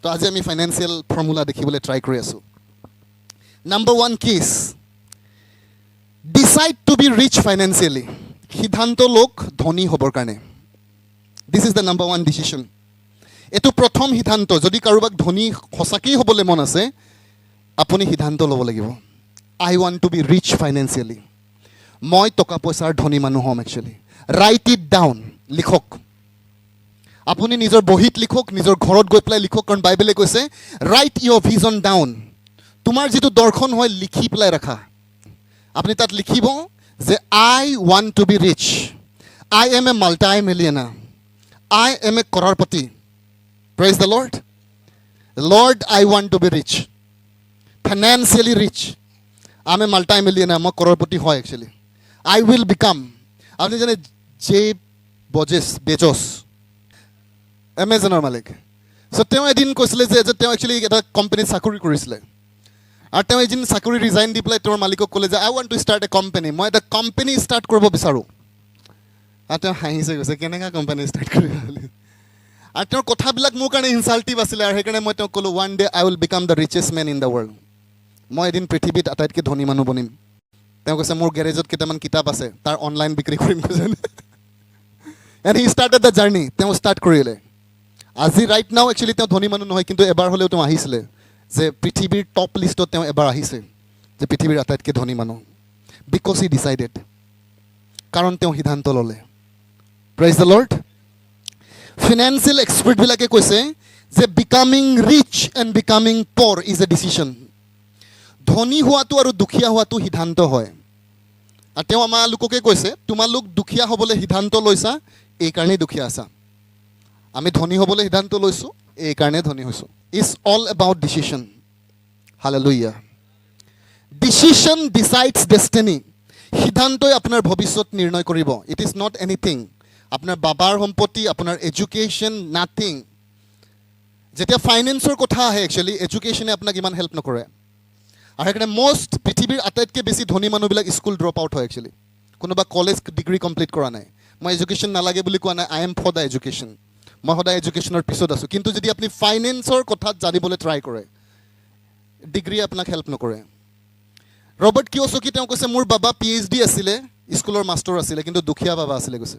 তো আজি আমি ফাইনেন্সিয়েল ফৰ্মুলা দেখিবলৈ ট্ৰাই কৰি আছোঁ. Number 1 case, decide to be rich financially. সিদ্ধান্ত লওক ধনী হ'বৰ কাৰণে. This is the number 1 decision. এইটো প্ৰথম সিদ্ধান্ত. যদি কাৰোবাক ধনী সঁচাকেই হ'বলৈ মন আছে, আপুনি সিদ্ধান্ত ল'ব লাগিব. I want to be rich financially. মই টকা পইচাৰ ধনী মানুহ হ'ম. Actually right it down. লিখক. আপুনি নিজৰ বহীত লিখক, নিজৰ ঘৰত গৈ পেলাই লিখক, কাৰণ বাইবেলে কৈছে ৰাইট ইয়ৰ ভিজন ডাউন. তোমাৰ যিটো দৰ্শন হয় লিখি পেলাই ৰাখা. আপুনি তাত লিখিব যে I want to be rich, I am a multi millionaire, I am a crorepati. Praise the Lord. Lord, I want to be rich, financially rich. I am a multi millionaire. মই কৰৰপতি হয় একচুৱেলি. I will became. আপুনি জানে বেজছ এমেজনৰ মালিক. চ' তেওঁ এদিন কৈছিলে যে তেওঁ একচুৱেলি এটা কোম্পানীত চাকৰি কৰিছিলে, আৰু তেওঁ এদিন চাকৰি ৰিজাইন দি পেলাই তেওঁৰ মালিকক ক'লে যে I want to start a company. মই এটা কোম্পানী ষ্টাৰ্ট কৰিব বিচাৰোঁ. আৰু তেওঁ হাঁহিছে, কৈছে কেনেকুৱা কোম্পানী ষ্টাৰ্ট কৰিবা বুলি. আৰু তেওঁৰ কথাবিলাক মোৰ কাৰণে ইনচাল্টিভ আছিলে, আৰু সেইকাৰণে মই তেওঁক ক'লোঁ one day I will become the richest man in the world. মই এদিন পৃথিৱীত আটাইতকৈ ধনী মানুহ বনিম. তেওঁ কৈছে মোৰ গেৰেজত কেইটামান কিতাপ আছে, তাৰ অনলাইন বিক্ৰী কৰিম কৈছে. And he started the journey. তেওঁ ষ্টাৰ্ট কৰিলে. আজি ৰাইট নাও একচুৱেলি তেওঁ ধনী মানুহ নহয়, কিন্তু এবাৰ হ'লেও তেওঁ আহিছিলে যে পৃথিৱীৰ টপ লিষ্টত তেওঁ এবাৰ আহিছে যে পৃথিৱীৰ আটাইতকৈ ধনী মানুহ. Because he decided. কাৰণ তেওঁ সিদ্ধান্ত ল'লে. Praise the Lord. ফিনেন্সিয়েল এক্সপাৰ্টবিলাকে কৈছে যে becoming rich and becoming poor is a decision. ধনী হোৱাটো আৰু দুখীয়া হোৱাটো সিদ্ধান্ত হয়. আৰু তেওঁ আমাৰ লোককে কৈছে তোমালোক দুখীয়া হ'বলৈ সিদ্ধান্ত লৈছা, এইকাৰণেই দুখীয়া আছা. আমি ধনী হ'বলৈ সিদ্ধান্ত লৈছোঁ, এইকাৰণে ধনী হৈছোঁ. It's all about decision. Hallelujah. Decision decides destiny. সিদ্ধান্তই আপোনাৰ ভৱিষ্যত নিৰ্ণয় কৰিব. It is not anything. আপোনাৰ বাবাৰ সম্পত্তি, আপোনাৰ এডুকেশ্যন, নাথিং. যেতিয়া ফাইনেন্সৰ কথা আহে একচুৱেলি এডুকেশ্যনে আপোনাক ইমান হেল্প নকৰে. আৰু সেইকাৰণে পৃথিৱীৰ আটাইতকৈ বেছি ধনী মানুহবিলাক স্কুল ড্ৰপ আউট হয় একচুৱেলি. কোনোবা কলেজ ডিগ্ৰী কমপ্লিট কৰা নাই. মই এডুকেশ্যন নালাগে বুলি কোৱা নাই, I am for the education. মই সদায় এডুকেশ্যনৰ পিছত আছোঁ. কিন্তু যদি আপুনি ফাইনেন্সৰ কথাত জানিবলৈ ট্ৰাই কৰে, ডিগ্ৰী আপোনাক হেল্প নকৰে. ৰবাৰ্ট কিয়ছকি তেওঁ কৈছে মোৰ বাবা PhD আছিলে, স্কুলৰ মাষ্টৰ আছিলে, কিন্তু দুখীয়া বাবা আছিলে কৈছে.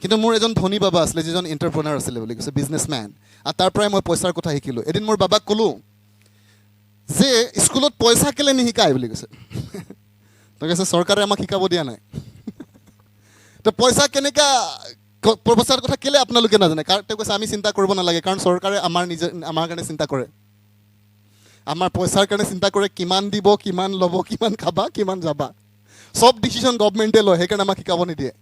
কিন্তু মোৰ এজন ধনী বাবা আছিলে যিজন এণ্টাৰপ্ৰেনাৰ আছিলে বুলি কৈছে, বিজনেছমেন. আৰু তাৰ পৰাই মই পইচাৰ কথা শিকিলোঁ. এদিন মোৰ বাবাক ক'লোঁ যে স্কুলত পইচা কেলৈ নিশিকায় বুলি কৈছে. তেওঁ কৈছে চৰকাৰে আমাক শিকাব দিয়া নাই. তো পইচা কেনেকুৱা পইচাৰ কথা কেলৈ আপোনালোকে নাজানে? কাৰণ তেওঁ কৈছে আমি চিন্তা কৰিব নালাগে, কাৰণ চৰকাৰে আমাৰ কাৰণে চিন্তা কৰে. আমাৰ পইচাৰ কাৰণে চিন্তা কৰে, কিমান দিব, কিমান ল'ব, কিমান খাবা, কিমান যাবা, চব ডিচিশ্যন গভৰ্ণমেণ্টে লয়, সেইকাৰণে আমাক শিকাব নিদিয়ে.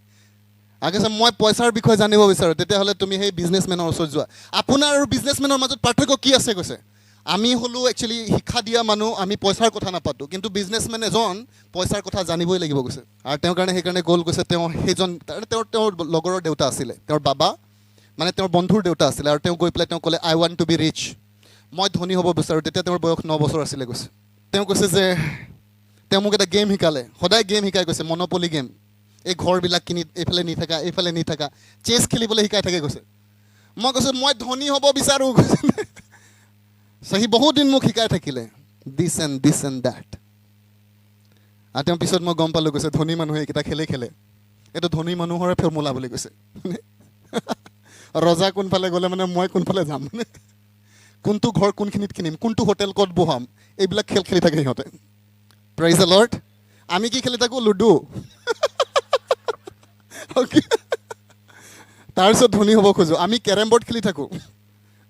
আৰু কৈছে মই পইচাৰ বিষয়ে জানিব বিচাৰোঁ, তেতিয়াহ'লে তুমি সেই বিজনেছমেনৰ ওচৰত যোৱা. আপোনাৰ আৰু বিজনেছমেনৰ মাজত পাৰ্থক্য কি আছে কৈছে? আমি হ'লোঁ একচুৱেলি শিক্ষা দিয়া মানুহ, আমি পইচাৰ কথা নাপাতোঁ, কিন্তু বিজনেছমেন এজন পইচাৰ কথা জানিবই লাগিব কৈছে. আৰু তেওঁৰ কাৰণে সেইকাৰণে গ'ল কৈছে. তেওঁৰ লগৰৰ দেউতা আছিলে, তেওঁৰ বাবা মানে তেওঁৰ বন্ধুৰ দেউতা আছিলে, আৰু তেওঁ গৈ পেলাই তেওঁ ক'লে আই ৱান্ট টু বি ৰিচ, মই ধনী হ'ব বিচাৰোঁ. তেতিয়া তেওঁৰ বয়স 9 বছৰ আছিলে কৈছে. তেওঁ কৈছে যে তেওঁ মোক এটা গেম শিকালে, সদায় গেম শিকাই কৈছে, মন'পলি গেম. এই ঘৰবিলাক কিনি এইফালে নি থাকা, এইফালে নি থাকা, চেছ খেলিবলৈ শিকাই থাকে কৈছে. মই কৈছোঁ মই ধনী হ'ব বিচাৰোঁ কৈছে. সি বহুত দিন মোক শিকাই থাকিলে দিছ এণ্ড দেট. আৰু তেওঁ পিছত মই গম পালোঁ কৈছে ধনী মানুহে এইকেইটা খেলে, এইটো ধনী মানুহৰে ফৰ্মুলা বুলি কৈছে. ৰজা কোনফালে গ'লে মানে মই কোনফালে যাম, কোনটো ঘৰ কোনখিনিত কিনিম, কোনটো হোটেল ক'ত বহাম, এইবিলাক খেল খেলি থাকে সিহঁতে. Praise the lord. আমি কি খেলি থাকোঁ? লুডু. তাৰপিছত ধনী হ'ব খোজোঁ. আমি কেৰম বৰ্ড খেলি থাকোঁ.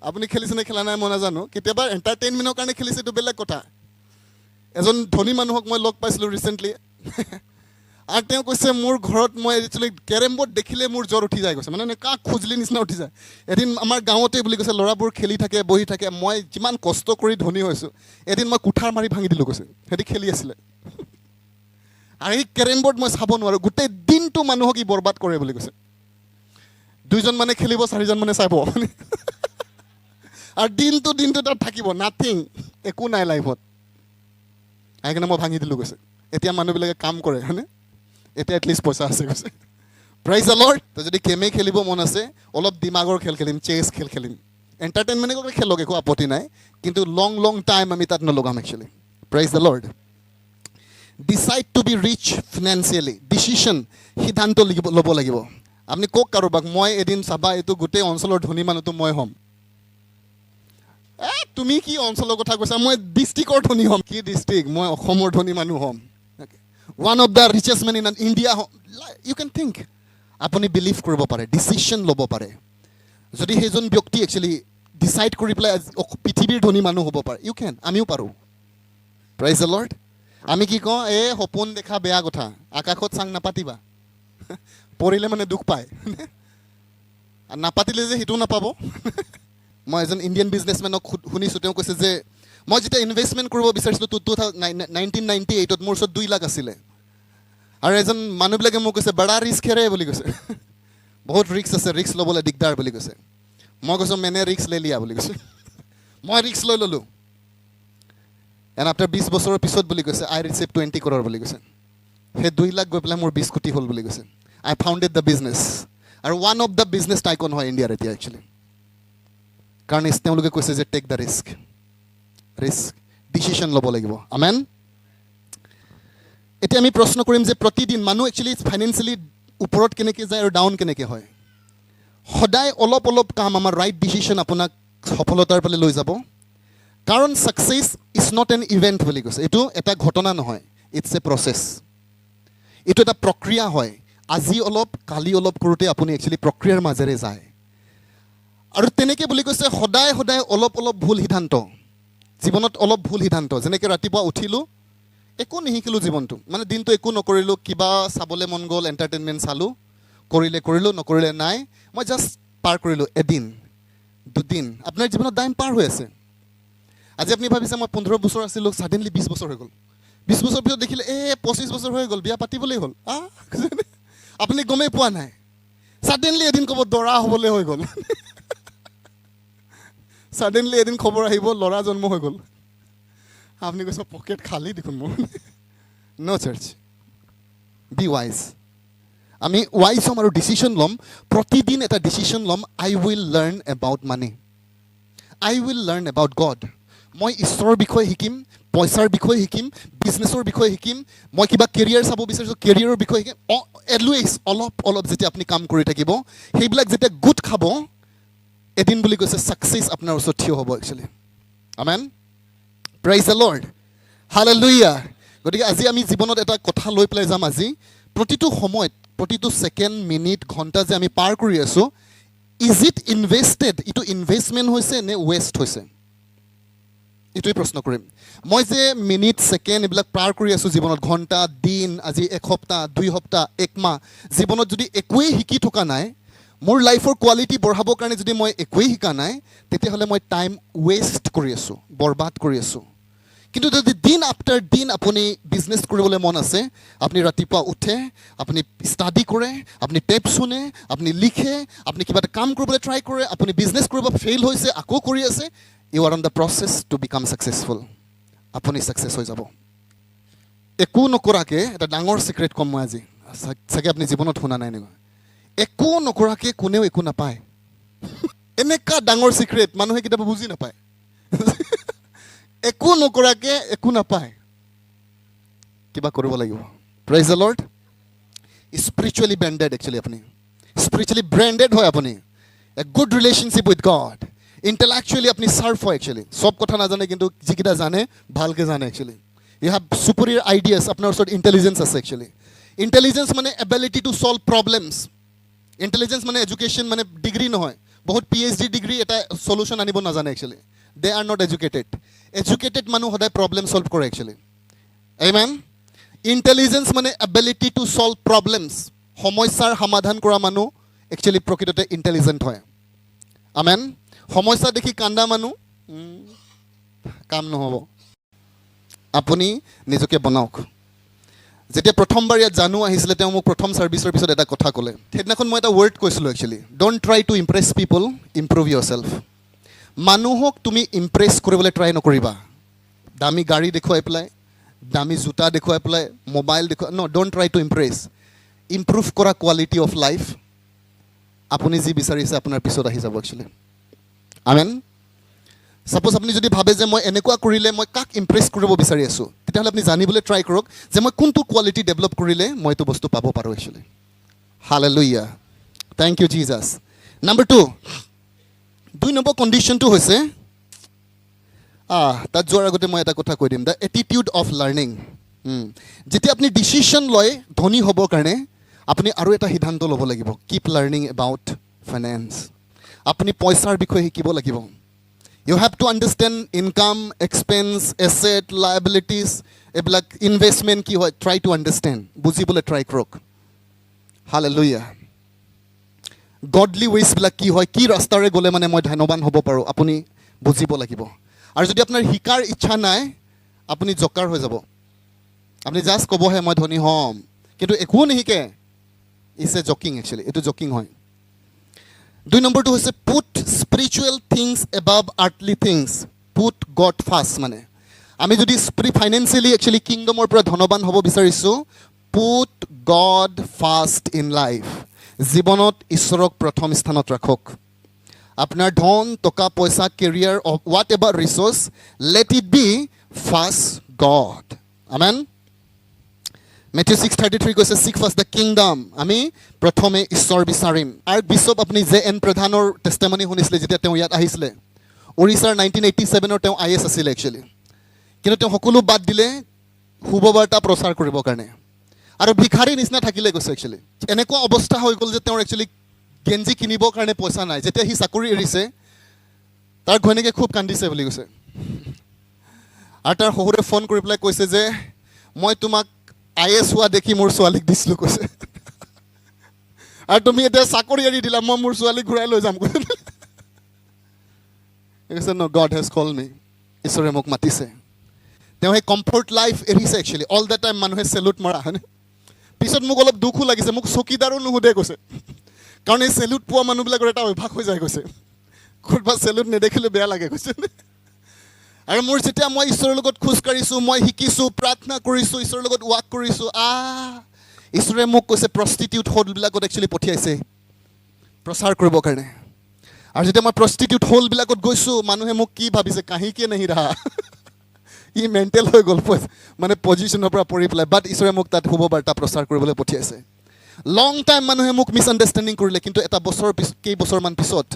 আপুনি খেলিছেনে খেলা নাই মই নাজানো, কেতিয়াবা এণ্টাৰটেইনমেণ্টৰ কাৰণে খেলিছে, এইটো বেলেগ কথা. এজন ধনী মানুহক মই লগ পাইছিলোঁ ৰিচেণ্টলি, আৰু তেওঁ কৈছে মোৰ ঘৰত মই একচুৱেলি কেৰম বৰ্ড দেখিলে মোৰ জ্বৰ উঠি যায় কৈছে, মানে কাক খুজলি নিচিনা উঠি যায়. এদিন আমাৰ গাঁৱতে বুলি কৈছে ল'ৰাবোৰ খেলি থাকে, বহি থাকে, মই যিমান কষ্ট কৰি ধনী হৈছোঁ, এদিন মই কুঠাৰ মাৰি ভাঙি দিলোঁ কৈছে. সিহঁতি খেলি আছিলে, আৰু এই কেৰম বৰ্ড মই চাব নোৱাৰোঁ, গোটেই দিনটো মানুহক ই বৰবাদ কৰে বুলি কৈছে. 2জন মানে খেলিব, 4জন মানে চাব, আৰু দিনটো তাত থাকিব, নাথিং, একো নাই লাইফত. সেইকাৰণে মই ভাঙি দিলোঁ কৈছে. এতিয়া মানুহবিলাকে কাম কৰে হয়নে, এতিয়া এটলিষ্ট পইচা আছে কৈছে. Praise the lord. তো যদি গেমেই খেলিব মন আছে, অলপ দিমাগৰ খেল খেলিম, চেছ খেল খেলিম, এণ্টাৰটেইনমেণ্টকে খেলক, একো আপত্তি নাই, কিন্তু লং টাইম আমি তাত নলগাম actually. Praise the Lord. Decide to be rich financially, decision, সিদ্ধান্ত ল'ব লাগিব। আপুনি কওক কাৰোবাক, মই এদিন চাবা এইটো গোটেই অঞ্চলৰ ধনী মানুহটো মই হ'ম। তুমি কি অঞ্চলৰ কথা কৈছা? মই ডিষ্ট্ৰিক্টৰ ধনী হ'ম। কি ডিষ্ট্ৰিক্ট? মই অসমৰ ধনী মানুহ হ'ম। One of the richest man in India হ'ম। You can think. আপুনি বিলিভ কৰিব পাৰে, ডিচিশ্যন ল'ব পাৰে। যদি সেইজন ব্যক্তি একচুৱেলি ডিচাইড কৰি পেলাই পৃথিৱীৰ ধনী মানুহ হ'ব পাৰে, ইউ কেন, আমিও পাৰোঁ। Praise the lord. আমি কি কওঁ, সপোন দেখা বেয়া কথা, আকাশত চাং নাপাতিবা, পৰিলে মানে দুখ পায়, নাপাতিলে যে সেইটো নাপাব। মই এজন ইণ্ডিয়ান বিজনেছমেনক শুনিছোঁ, তেওঁ কৈছে যে মই যেতিয়া ইনভেষ্টমেণ্ট কৰিব বিচাৰিছিলোঁ 1998ত মোৰ ওচৰত 2 লাখ আছিলে, আৰু এজন মানুহবিলাকে মোক কৈছে বৰা ৰিস্ক হেৰে বুলি কৈছে। বহুত ৰিস্ক আছে, ৰিস্ক ল'বলৈ দিগদাৰ বুলি কৈছে। মই কৈছোঁ মেনে ৰিস্ক লৈ লিয়া বুলি কৈছোঁ। মই ৰিস্ক লৈ ল'লোঁ। এণ্ড আফটাৰ 20 বছৰৰ পিছত বুলি কৈছে আই ৰিচিভ 20 crore বুলি কৈছে। সেই 2 লাখ গৈ পেলাই মোৰ 20 কোটি হ'ল বুলি কৈছে। আই ফাউণ্ডেড দ্য বিজনেছ, আৰু one of the business tycoon হয় ইণ্ডিয়াৰ এতিয়া একচুৱেলি। কাৰণ তেওঁলোকে কৈছে যে টেক দ্য ৰিস্ক, ডিচিশ্যন ল'ব লাগিব। আমেন। এতিয়া আমি প্ৰশ্ন কৰিম যে প্ৰতিদিন মানুহ একচুৱেলি ফাইনেন্সিয়েলি ওপৰত কেনেকৈ যায় আৰু ডাউন কেনেকৈ হয়। সদায় অলপ কাম, আমাৰ ৰাইট ডিচিশ্যন আপোনাক সফলতাৰ ফালে লৈ যাব। কাৰণ success is not an event বুলি কৈছে। এইটো এটা ঘটনা নহয়, ইটছ এ প্ৰচেছ। এইটো এটা প্ৰক্ৰিয়া হয়। আজি অলপ কালি অলপ কৰোঁতে আপুনি একচুৱেলি প্ৰক্ৰিয়াৰ মাজেৰে যায়। আৰু তেনেকৈ বুলি কৈছে সদায় অলপ ভুল সিদ্ধান্ত জীৱনত, অলপ ভুল সিদ্ধান্ত। যেনেকৈ ৰাতিপুৱা উঠিলোঁ, একো নিশিকিলোঁ জীৱনটো, মানে দিনটো একো নকৰিলোঁ, কিবা চাবলৈ মন গ'ল, এণ্টাৰটেইনমেণ্ট চালোঁ, কৰিলোঁ, নকৰিলে নাই। মই জাষ্ট পাৰ কৰিলোঁ এদিন 2 দিন। আপোনাৰ জীৱনত টাইম পাৰ হৈ আছে। আজি আপুনি ভাবিছে মই 15 বছৰ আছিলোঁ, ছাডেনলি 20 বছৰ হৈ গ'ল। 20 বছৰ পিছত দেখিলে 25 বছৰ হৈ গ'ল, বিয়া পাতিবলৈ হ'ল। আপুনি গমেই পোৱা নাই, ছাডেনলি এদিন ক'ব দৰা হ'বলৈ হৈ গ'ল। ছাডেনলি এদিন খবৰ আহিব ল'ৰা জন্ম হৈ গ'ল। আপুনি কৈছে পকেট খালী দেখোন মোৰ। No' church, be wise. আমি ৱাইজ হ'ম আৰু ডিচিশ্যন ল'ম। প্ৰতিদিন এটা ডিচিশ্যন ল'ম, I will learn about money, I will learn about God. মই ঈশ্বৰৰ বিষয়ে শিকিম, পইচাৰ বিষয়ে শিকিম, বিজনেছৰ বিষয়ে শিকিম, মই কিবা কেৰিয়াৰ চাব বিচাৰিছোঁ কেৰিয়াৰৰ বিষয়ে শিকিম। এটলিষ্ট অলপ যেতিয়া আপুনি কাম কৰি থাকিব, সেইবিলাক যেতিয়া গোট খাব, এদিন বুলি কৈছে ছাকচেছ আপোনাৰ ওচৰত থিয় হ'ব actually. Amen. Praise the lord. Hallelujah. গতিকে আজি আমি জীৱনত এটা কথা লৈ পেলাই যাম। আজি প্ৰতিটো সময়ত, প্ৰতিটো ছেকেণ্ড, মিনিট, ঘণ্টা যে আমি পাৰ কৰি আছোঁ, ইজ ইট ইনভেষ্টেড? এইটো ইনভেষ্টমেণ্ট হৈছে নে ৱেষ্ট হৈছে? এইটোৱে প্ৰশ্ন কৰিম। মই যে মিনিট, ছেকেণ্ড এইবিলাক পাৰ কৰি আছোঁ জীৱনত, ঘণ্টা, দিন, আজি 1 সপ্তাহ, 2 সপ্তাহ, 1 মাহ, জীৱনত যদি একোৱেই শিকি থকা নাই, মোৰ লাইফৰ কোৱালিটি বঢ়াবৰ কাৰণে যদি মই একোৱেই শিকা নাই, তেতিয়াহ'লে মই টাইম ৱেষ্ট কৰি আছোঁ, বৰবাদ কৰি আছোঁ। কিন্তু যদি দিন আফটাৰ দিন আপুনি বিজনেছ কৰিবলৈ মন আছে, আপুনি ৰাতিপুৱা উঠে, আপুনি ষ্টাডি কৰে, আপুনি টেপ শুনে, আপুনি লিখে, আপুনি কিবা এটা কাম কৰিবলৈ ট্ৰাই কৰে, আপুনি বিজনেছ কৰিব ফেইল হৈছে, আকৌ কৰি আছে, you are on the process to become successful. আপুনি ছাকচেছ হৈ যাব। একো নকৰাকৈ এটা ডাঙৰ ছিক্ৰেট ক'ম মই আজি, চাগে আপুনি জীৱনত শুনা নাই এনেকুৱা। একো নকৰাকৈ কোনেও একো নাপায়। এনেকুৱা ডাঙৰ ছিক্ৰেট মানুহে কেতিয়াবা বুজি নাপায়। একো নকৰাকৈ একো নাপায়, কিবা কৰিব লাগিব। Praise the Lord. Spiritually branded actually আপুনি, স্পিৰিচুৱেলি ব্ৰেণ্ডেড হয় আপুনি। A good relationship with God. Intellectually আপুনি চাৰ্ভ হয় একচুৱেলি। চব কথা নাজানে, কিন্তু যিকেইটা জানে ভালকৈ জানে actually. You have superior ideas, আপোনাৰ ওচৰত ইণ্টেলিজেঞ্চ আছে একচুৱেলি। ইণ্টেলিজেঞ্চ মানে ability to solve problems. Intelligence মানে এডুকেশ্যন মানে ডিগ্ৰী নহয়। বহুত PhD ডিগ্ৰী এটা চলিউশ্যন আনিব নাজানে actually. They are not educated. Educated মানুহ সদায় প্ৰব্লেম চল্ভ কৰে একচুৱেলি। আমেন। ইণ্টেলিজেঞ্চ মানে এবিলিটি টু চল্ভ প্ৰব্লেমছ। সমস্যাৰ সমাধান কৰা মানুহ একচুৱেলি প্ৰকৃততে ইণ্টেলিজেণ্ট হয়। আমেন। সমস্যা দেখি কান্দা মানুহ কাম নহ'ব। আপুনি নিজকে বনাওক। যেতিয়া প্ৰথমবাৰ ইয়াত জানু আহিছিলে, তেওঁ মোক প্ৰথম ছাৰ্ভিচৰ পিছত এটা কথা ক'লে। সেইদিনাখন মই এটা ৱৰ্ড কৈছিলোঁ actually, don't try to impress people, improve yourself. মানুহক তুমি ইম্প্ৰেছ কৰিবলৈ ট্ৰাই নকৰিবা। দামী গাড়ী দেখুৱাই পেলাই, দামী জোতা দেখুৱাই পেলাই, মোবাইল দেখুৱাই, don't try to Impress. Improve কৰা কোৱালিটি অফ লাইফ। আপুনি যি বিচাৰিছে আপোনাৰ পিছত আহি যাব একচুৱেলি। আমেন সাপোজ আপুনি যদি ভাবে যে মই এনেকুৱা কৰিলে মই কাক ইমপ্ৰেছ কৰিব বিচাৰি আছোঁ তেতিয়াহ'লে আপুনি জানিবলৈ ট্ৰাই কৰক যে মই কোনটো কোৱালিটি ডেভেলপ কৰিলে মই এইটো বস্তু পাব পাৰোঁ actually hallelujah thank you Jesus number 2 2 নম্বৰ কণ্ডিশ্যনটো হৈছে তাত যোৱাৰ আগতে মই এটা কথা কৈ দিম দ্য এটিটিউড অফ লাৰ্ণিং যেতিয়া আপুনি ডিচিশ্যন লয় ধনী হ'বৰ কাৰণে আপুনি আৰু এটা সিদ্ধান্ত ল'ব লাগিব কিপ লাৰ্ণিং এবাউট ফাইনেন্স আপুনি পইচাৰ বিষয়ে শিকিব লাগিব You have to understand income, expense, asset, liabilities, এইবিলাক investment কি হয় try to understand বুজিবলৈ try কৰক Hallelujah godly ways বিলাক কি হয় কি ৰাস্তাৰে গ'লে মানে মই ধনৱান হ'ব পাৰোঁ আপুনি বুজিব লাগিব আৰু যদি আপোনাৰ শিকাৰ ইচ্ছা নাই আপুনি জকাৰ হৈ যাব আপুনি জাষ্ট ক'বহে মই ধনী হ'ম কিন্তু একো নিশিকে ইজ এ জকিং একচুৱেলি এইটো জকিং হয় 2 নম্বৰটো হৈছে put spiritual things above earthly things put God first মানে আমি যদি ফাইনেন্সিয়েলি একচুৱেলি কিংডমৰ পৰা ধনৱান হ'ব বিচাৰিছোঁ put God first in life জীৱনত ঈশ্বৰক প্ৰথম স্থানত ৰাখক আপোনাৰ ধন টকা পইচা career what ever resource let it be first god amen Matthew 6:33 কৈছে seek first the kingdom আমি প্ৰথমে ঈশ্বৰ বিচাৰিম আৰু বিশ্বপ আপুনি জে.এন. প্ৰধানৰ টেষ্টিমনি শুনিছিলে যেতিয়া তেওঁ ইয়াত আহিছিলে ওড়িশাৰ 1987 তেওঁ আইএছ আছিল একচুৱেলি কিন্তু তেওঁ সকলো বাদ দিলে শুভবাৰ্তা প্ৰচাৰ কৰিবৰ কাৰণে আৰু ভিখাৰী নিচিনা থাকিলে গৈছে একচুৱেলি এনেকুৱা অৱস্থা হৈ গ'ল যে তেওঁৰ একচুৱেলি গেঞ্জি কিনিবৰ কাৰণে পইচা নাই যেতিয়া সি চাকৰি এৰিছে তাৰ ঘৈণীয়েকে খুব কান্দিছে বুলি কৈছে আৰু তাৰ শহুৰে ফোন কৰি পেলাই কৈছে যে মই তোমাক আইএছ হোৱা দেখি মোৰ ছোৱালীক দিছিলোঁ কৈছে আৰু তুমি এতিয়া চাকৰি এৰি দিলা মই মোৰ ছোৱালীক ঘূৰাই লৈ যাম কৈছে ন গড হেজ কল মি ঈশ্বৰে মোক মাতিছে তেওঁ সেই কমফৰ্ট লাইফ এৰিছে একচুৱেলি অল দ্য টাইম মানুহে চেলুট মৰা হয়নে পিছত মোক অলপ দুখো লাগিছে মোক চকীদাৰো নুসুধে কৈছে কাৰণ এই চেলুট পোৱা মানুহবিলাকৰ এটা অভ্যাস হৈ যায় কৈছে ক'ৰবাত চেলুট নেদেখিলে বেয়া লাগে কৈছে আৰু মোৰ যেতিয়া মই ঈশ্বৰৰ লগত খোজকাঢ়িছোঁ মই শিকিছোঁ প্ৰাৰ্থনা কৰিছোঁ ঈশ্বৰৰ লগত ৱাক কৰিছোঁ ঈশ্বৰে মোক কৈছে প্ৰষ্টিটিউট হলবিলাকত একচুৱেলি পঠিয়াইছে প্ৰচাৰ কৰিবৰ কাৰণে আৰু যেতিয়া মই প্ৰষ্টিটিউট হলবিলাকত গৈছোঁ মানুহে মোক কি ভাবিছে কাহিকে নাহি ৰাহা ই মেণ্টেল হৈ গ'ল মানে পজিশ্যনৰ পৰা পৰি পেলাই বাট ঈশ্বৰে মোক তাত শুভবাৰ্তা প্ৰচাৰ কৰিবলৈ পঠিয়াইছে লং টাইম মানুহে মোক মিছ আণ্ডাৰষ্টেণ্ডিং কৰিলে কিন্তু এটা বছৰ কেইবছৰমান পিছত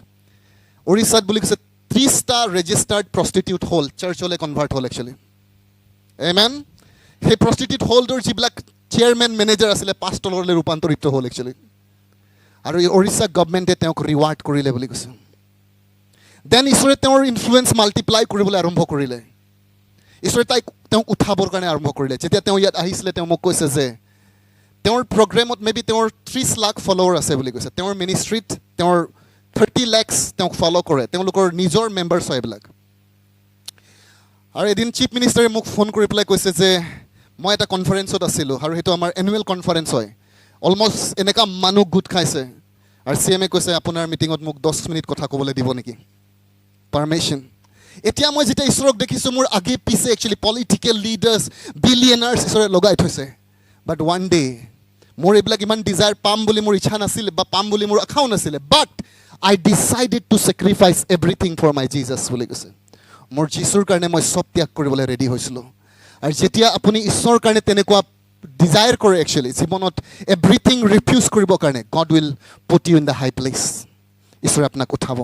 ওড়িশাত বুলি কৈছে 30টা ৰেজিষ্টাৰ্ড প্ৰষ্টিটিউট হল চাৰ্চলৈ কনভাৰ্ট হ'ল একচুৱেলি এমেন সেই প্ৰষ্টিটিউট হলটোৰ যিবিলাক চেয়াৰমেন মেনেজাৰ আছিলে পাষ্টৰলৈ ৰূপান্তৰিত হ'ল একচুৱেলি আৰু এই ওড়িশা গভৰ্ণমেণ্টে তেওঁক ৰিৱাৰ্ড কৰিলে বুলি কৈছে দেন ঈশ্বৰে তেওঁৰ ইনফ্লুৱেঞ্চ মাল্টিপ্লাই কৰিবলৈ আৰম্ভ কৰিলে ঈশ্বৰে তেওঁক উঠাবৰ কাৰণে আৰম্ভ কৰিলে যেতিয়া তেওঁ ইয়াত আহিছিলে তেওঁ মোক কৈছে যে তেওঁৰ প্ৰগ্ৰেমত মেবি তেওঁৰ 30 লাখ ফলোৱাৰ আছে বুলি কৈছে তেওঁৰ মিনিষ্ট্ৰীত তেওঁৰ 30 lakhs তেওঁক ফলো কৰে তেওঁলোকৰ নিজৰ মেম্বাৰ্ছ হয় এইবিলাক আৰু এদিন চিফ মিনিষ্টাৰে মোক ফোন কৰি পেলাই কৈছে যে মই এটা কনফাৰেঞ্চত আছিলোঁ আৰু সেইটো আমাৰ এনুৱেল কনফাৰেঞ্চ হয় অলমষ্ট এনেকুৱা মানুহ গোট খাইছে আৰু CMA কৈছে আপোনাৰ মিটিঙত মোক 10 মিনিট কথা ক'বলৈ দিব নেকি পাৰ্মিশ্যন এতিয়া মই যেতিয়া ঈশ্বৰক দেখিছোঁ মোৰ আগে পিছে একচুৱেলি পলিটিকেল লিডাৰ্ছ বিলিয়নাৰ্ছ ঈশ্বৰে লগাই থৈছে বাট ওৱান ডে মোৰ এইবিলাক ইমান ডিজায়াৰ পাম বুলি মোৰ ইচ্ছা নাছিলে বা পাম বুলি মোৰ আশাও নাছিলে বাট I decided to sacrifice everything for my Jesus বুলি কৈছে মোৰ যীশুৰ কাৰণে মই সব ত্যাগ কৰিবলৈ ৰেডি হৈছিলোঁ আৰু যেতিয়া আপুনি ঈশ্বৰৰ কাৰণে তেনেকুৱা ডিজায়াৰ কৰে একচুৱেলি জীৱনত এভৰিথিং ৰিফিউজ কৰিবৰ কাৰণে God will put you in the high place ঈশ্বৰে আপোনাক উঠাব